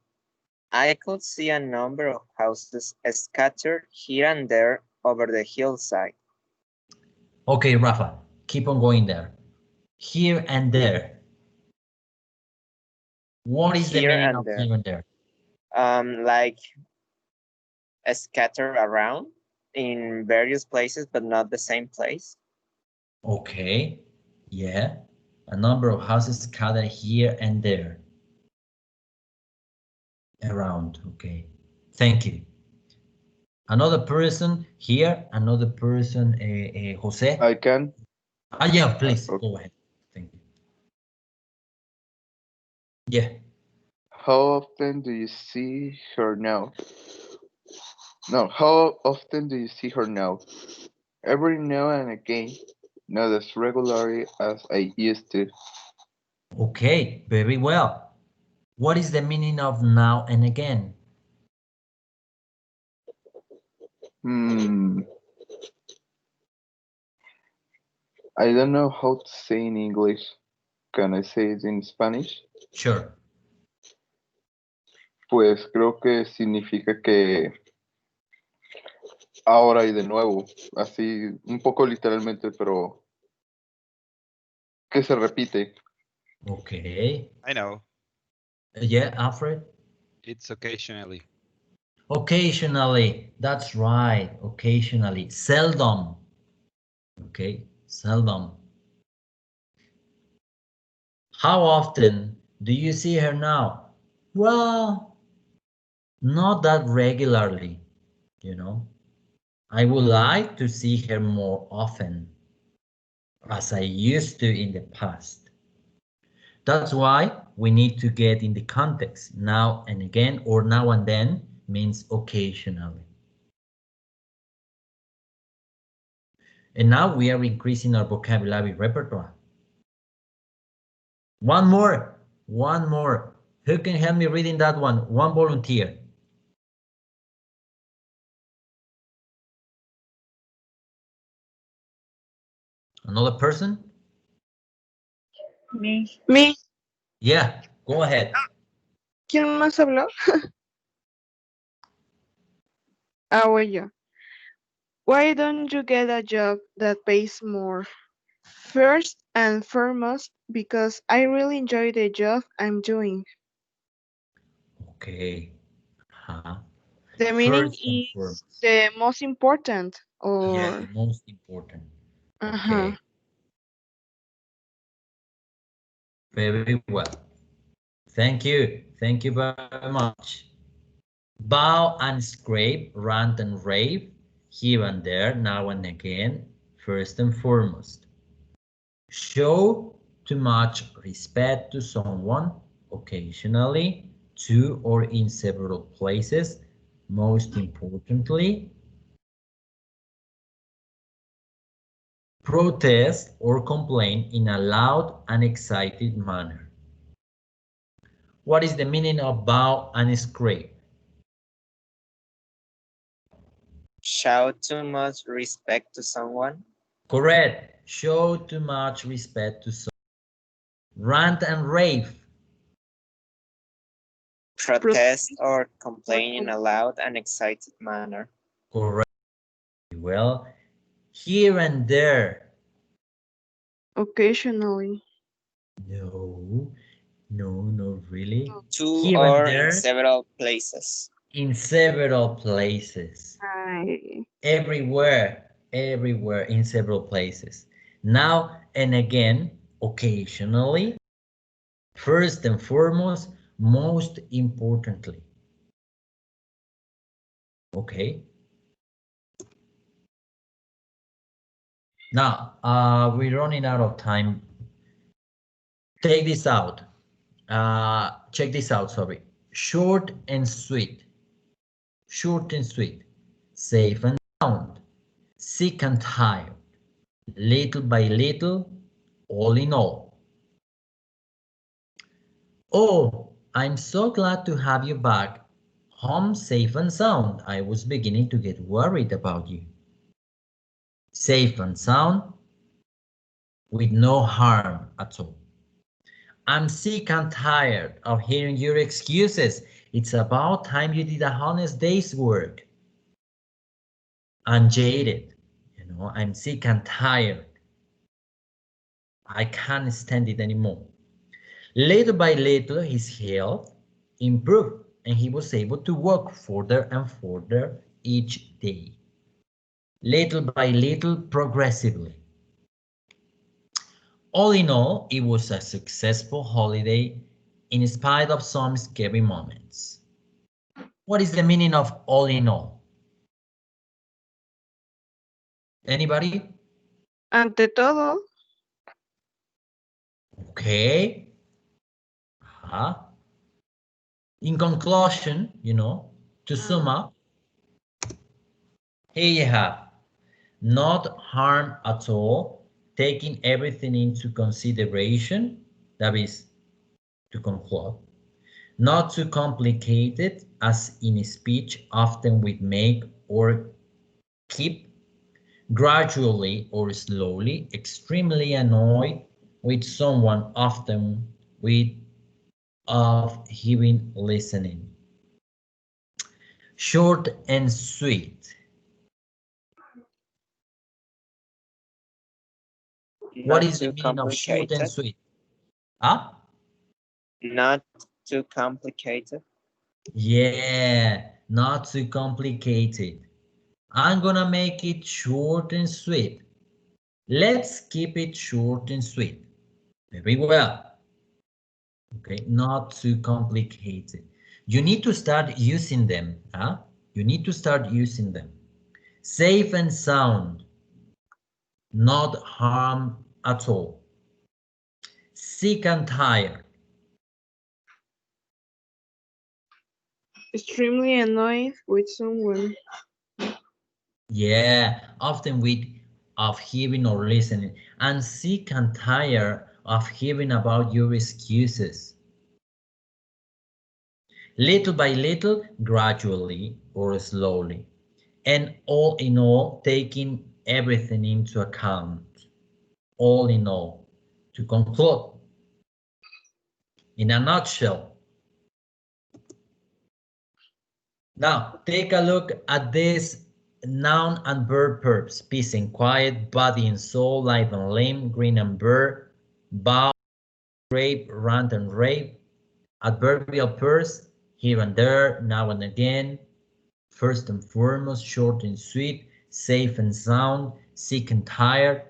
I could see a number of houses scattered here and there over the hillside. Okay, Rafa, keep on going there. Here and there. What is the Here meaning and of there. here and there? Like scattered around in various places, but not the same place. Okay, yeah. A number of houses scattered here and there. Around, okay. Thank you. Another person here, another person, Jose. I can. Ah, yeah, please, Okay. go ahead. Thank you. Yeah. How often do you see her now? No, how often do you see her now? Every now and again, not as regularly as I used to. Okay, very well. What is the meaning of now and again? I don't know how to say in English. Can I say it in Spanish? Sure. Pues creo que significa que ahora y de nuevo, así un poco literalmente, pero que se repite. Okay. I know. Yeah, Alfred? It's occasionally. Occasionally, that's right, occasionally. Seldom. Okay, seldom. How often do you see her now? Well, not that regularly, you know. I would like to see her more often, as I used to in the past. That's why we need to get in the context. Now and again or now and then means occasionally. And now we are increasing our vocabulary repertoire. One more. Who can help me reading that one? One volunteer. Another person? Me. Yeah, go ahead. ¿Quién más habló? Ah, well, yo. Why don't you get a job that pays more? First and foremost, because I really enjoy the job I'm doing. Okay. Uh-huh. The meaning First and is foremost. the most important, Yeah, the or most important. uh-huh. Okay. Very well. Thank you. Thank you very much. Bow and scrape, rant and rave, here and there, now and again, first and foremost. Show too much respect to someone, occasionally, to or in several places, most importantly. Protest or complain in a loud and excited manner. What is the meaning of bow and scrape? Show too much respect to someone. Correct. Show too much respect to someone. Rant and rave. Protest or complain in Protest a loud and excited manner. Correct. Well, here and there. occasionally. No, no, not really. To Here and or in there, several places. in several places. I Everywhere, everywhere, in several places. Now and again, occasionally, first and foremost, most importantly. Okay. Now, we're running out of time. Take this out. Check this out, sorry. Short and sweet. Short and sweet. Safe and sound. Sick and tired. Little by little, all in all. Oh, I'm so glad to have you back. Home safe and sound. I was beginning to get worried about you. Safe and sound with no harm at all. I'm sick and tired of hearing your excuses. It's about time you did a honest day's work. I'm jaded. I'm sick and tired. I can't stand it anymore. Little by little, his health improved and he was able to walk further and further each day. Little by little, progressively. All in all, it was a successful holiday in spite of some scary moments. What is the meaning of all in all? Anybody? ante todo, Okay. Uh-huh. In conclusion, to sum uh, up, here you have not harm at all, taking everything into consideration, that is to conclude, not too complicated as in speech often we make or keep, gradually or slowly, extremely annoyed with someone often with of hearing listening. Short and sweet. What Not is the too meaning of short and complicated. sweet? Huh? Not too complicated. Yeah, not too complicated. I'm gonna make it short and sweet. Let's keep it short and sweet. Very well. Okay, not too complicated. You need to start using them. Huh? You need to start using them. Safe and sound, not harm at all. Sick and tired. extremely annoyed with someone. Yeah, often with of hearing or listening, and sick and tired of hearing about your excuses. Little by little, gradually or slowly, and all in all, taking everything into account. all in all. To conclude, in a nutshell, now take a look at this noun and verb verbs: peace and quiet, body and soul, live and lame, green and bird, bow, rape, rant and rape. Adverbial pairs: here and there, now and again, first and foremost, short and sweet, safe and sound, sick and tired.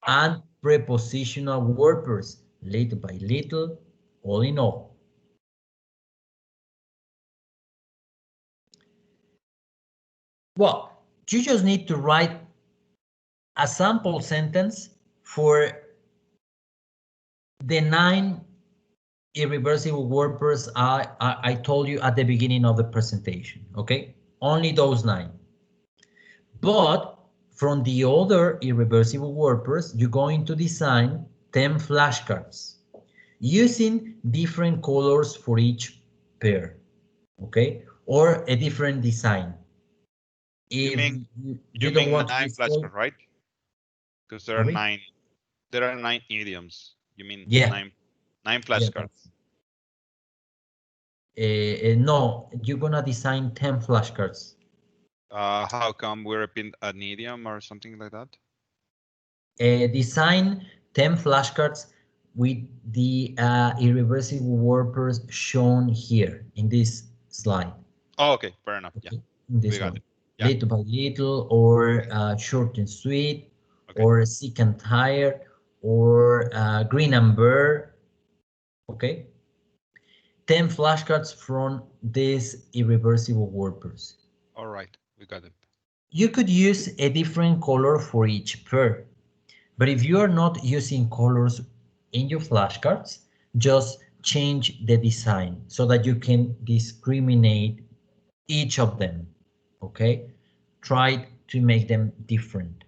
And prepositional word pairs: little by little, all in all. Well, you just need to write a sample sentence for the 9 irreversible word pairs I told you at the beginning of the presentation, okay? Only those 9. But from the other irreversible word pairs, you're going to design 10 flashcards using different colors for each pair, okay? Or a different design. If you don't mean want to 9 display, flashcards, right? Because there are sorry? 9. There are 9 idioms. You mean Yeah, 9 yeah, flashcards? no, you're gonna design 10 flashcards. How come we repeat an idiom or something like that? Design 10 flashcards with the irreversible word pairs shown here in this slide. Oh, okay, fair enough. Yeah, Okay, in we this got one. it. Yeah. Little by little, or short and sweet, Okay. or sick and tired, or green and bird. Okay. 10 flashcards from these irreversible word pairs. All right, we got it. You could use a different color for each pair, but if you are not using colors in your flashcards, just change the design so that you can discriminate each of them, okay? Try to make them different.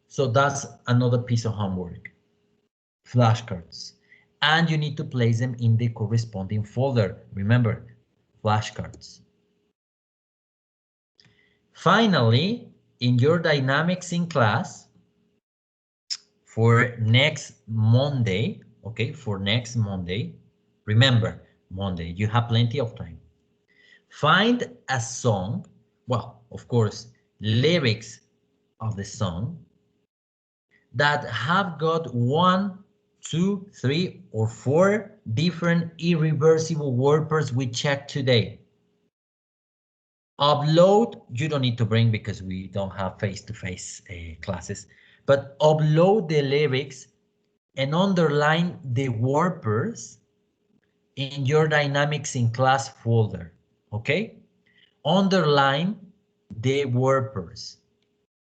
So that's another piece of homework, flashcards. And you need to place them in the corresponding folder. Remember, flashcards. Finally, in your dynamics in class, for next Monday, okay, for next Monday, remember, Monday, you have plenty of time. Find a song, well, of course, lyrics of the song that have got 1, 2, 3, or 4 different irreversible word pairs we checked today. Upload, you don't need to bring because we don't have face-to-face classes, but upload the lyrics and underline the word pairs in your dynamics in class folder, okay? Underline the word pairs.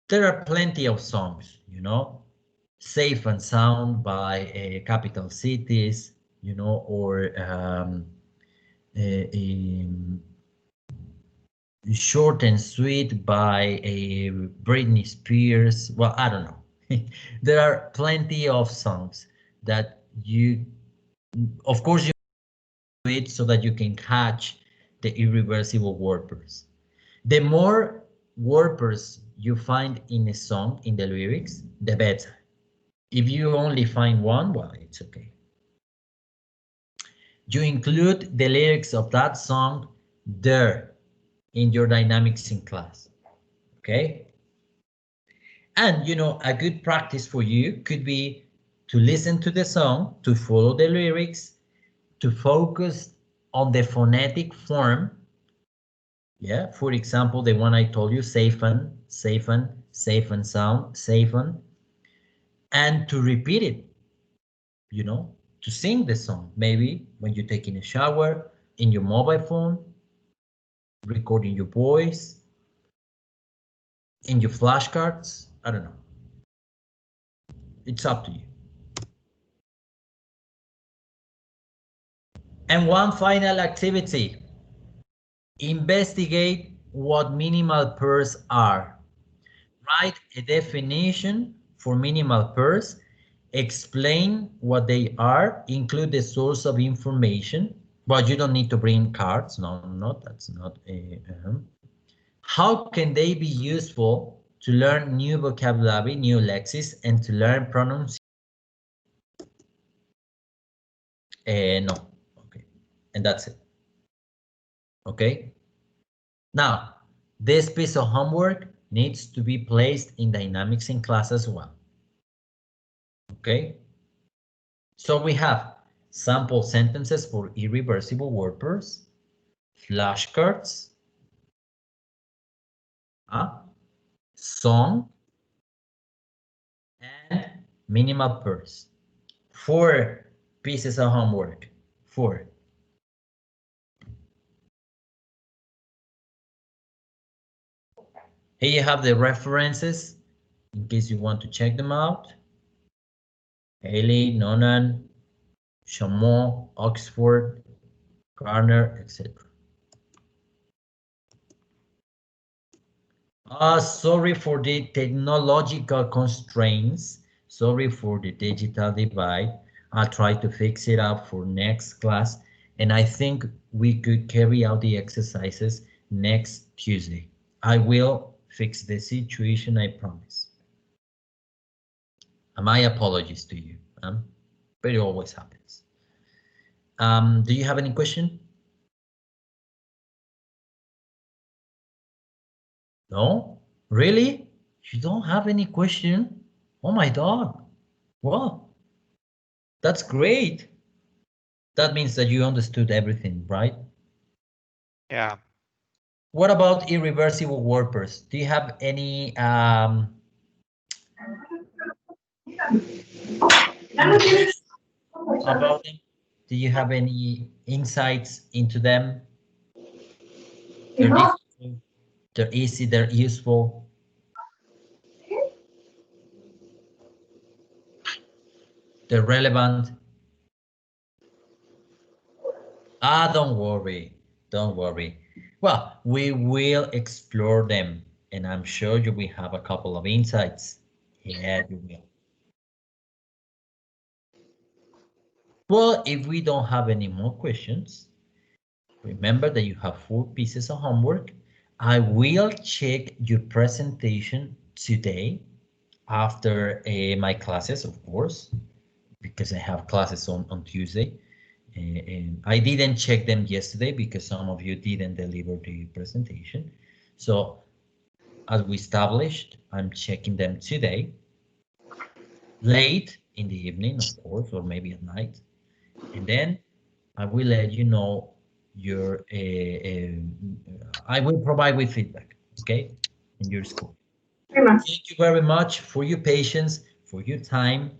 There are plenty of songs, you know, Safe and Sound by Capital Cities, you know, or Short and Sweet by Britney Spears. Well, I don't know. There are plenty of songs that you, of course, you do it so that you can catch the irreversible word pairs. The more word pairs you find in a song, in the lyrics, the better. If you only find one, well, it's okay. You include the lyrics of that song there in your dynamics in class, okay? And you know, a good practice for you could be to listen to the song, to follow the lyrics, to focus on the phonetic form. Yeah, for example, the one I told you, safe and sound, and to repeat it, you know, to sing the song, maybe when you're taking a shower, in your mobile phone, recording your voice, in your flashcards, I don't know. It's up to you. And one final activity. Investigate what minimal pairs are. Write a definition for minimal pairs. Explain what they are. Include the source of information. But you don't need to bring cards. No, that's not a. How can they be useful to learn new vocabulary, new lexis, and to learn pronunciation. No. Okay. And that's it. Okay. Now, this piece of homework needs to be placed in dynamics in class as well. Okay. So we have sample sentences for irreversible word pairs, flashcards, song, and minimal pairs. 4 pieces of homework. 4. Here you have the references in case you want to check them out. Haley, Nonan, Chamon, Oxford, Garner, etc. Sorry for the technological constraints. Sorry for the digital divide. I'll try to fix it up for next class. And I think we could carry out the exercises next Tuesday. I will fix the situation, I promise. My apologies to you, but it always happens. Do you have any question? No? Really? You don't have any question? Oh my God. Well, that's great. That means that you understood everything, right? Yeah. What about irreversible word pairs? Do you have any about them? Do you have any insights into them? They're difficult, they're easy, they're useful. They're relevant. Don't worry. Don't worry. Well, we will explore them, and I'm sure you will have a couple of insights. Yeah, you will. Well, if we don't have any more questions, remember that you have 4 pieces of homework. I will check your presentation today after my classes, of course, because I have classes on Tuesday. And I didn't check them yesterday because some of you didn't deliver the presentation. So as we established, I'm checking them today, late in the evening, of course, or maybe at night. And then I will let you know your, I will provide with feedback, okay, in your school. Thank you very much for your patience, for your time.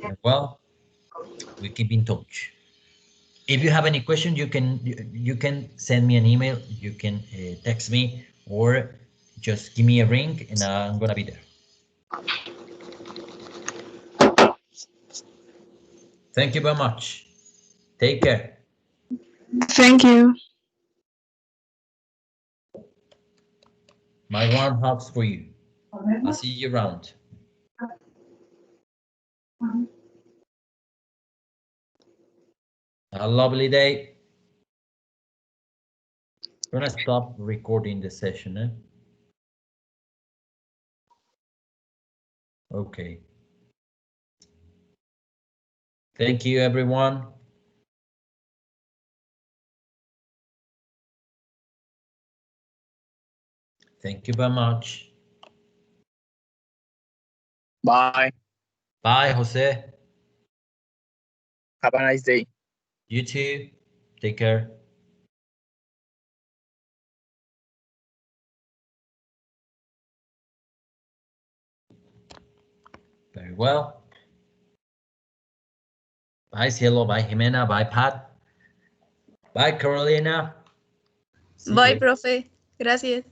And well, we keep in touch. If you have any question, you can send me an email, you can text me, or just give me a ring and I'm gonna be there. Thank you very much. Take care. Thank you. My warm hugs for you. I'll see you around. Have a lovely day. I'm gonna stop recording the session. Okay. Thank you, everyone. Thank you very much. Bye. Bye, Jose. Have a nice day. You too. Take care. Very well. Bye, Cielo. Bye, Jimena. Bye, Pat. Bye, Carolina. See Bye, you. profe. Gracias.